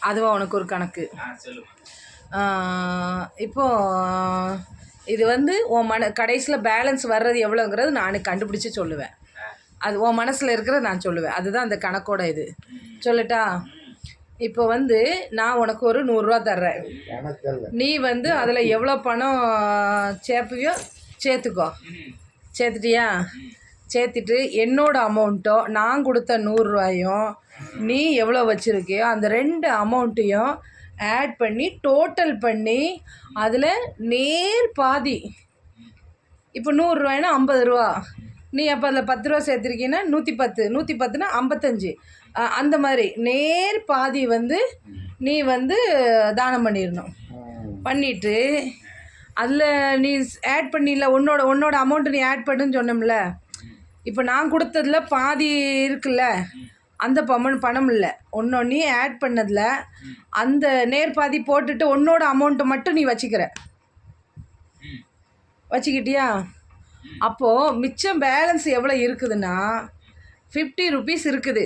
அதுவா உனக்கு ஒரு கணக்கு. இப்போது இது வந்து உன் கடைசியில் பேலன்ஸ் வர்றது எவ்வளோங்கிறது நான் கண்டுபிடிச்சி சொல்லுவேன். அது உன் மனசில் இருக்கிறத நான் சொல்லுவேன். அதுதான் அந்த கணக்கோட இது. சொல்லட்டா? இப்போ வந்து நான் உனக்கு ஒரு 100 தர்றேன். நீ வந்து அதில் எவ்வளோ பணம் சேர்ப்பியோ சேர்த்துக்கோ. சேர்த்துட்டியா? சேர்த்துட்டு என்னோடய அமௌண்ட்டோ நான் கொடுத்த 100 நீ எவ்வளோ வச்சுருக்கியோ அந்த 2 அமௌண்ட்டையும் ஆட் பண்ணி டோட்டல் பண்ணி அதில் நேர் பாதி. இப்போ 100 50 நீ அப்போ அதில் 10 சேர்த்துருக்கீன்னா 110, 110னா 55. அந்த மாதிரி நேர் பாதி வந்து நீ வந்து தானம் பண்ணிடணும். பண்ணிவிட்டு அதில் நீ ஆட் பண்ணிடல, உன்னோட அமௌண்ட்டு நீ ஆட் பண்ணுன்னு சொன்னோம்ல. இப்போ நான் கொடுத்ததில் பாதி இருக்குல்ல, அந்த பணம் இல்லை, நீ ஆட் பண்ணதில் அந்த நேர் பாதி போட்டுட்டு உன்னோட அமௌண்ட்டை மட்டும் நீ வச்சுக்கிட்டியா? அப்போது மிச்சம் பேலன்ஸ் எவ்வளோ இருக்குதுன்னா 50 ருபீஸ் இருக்குது.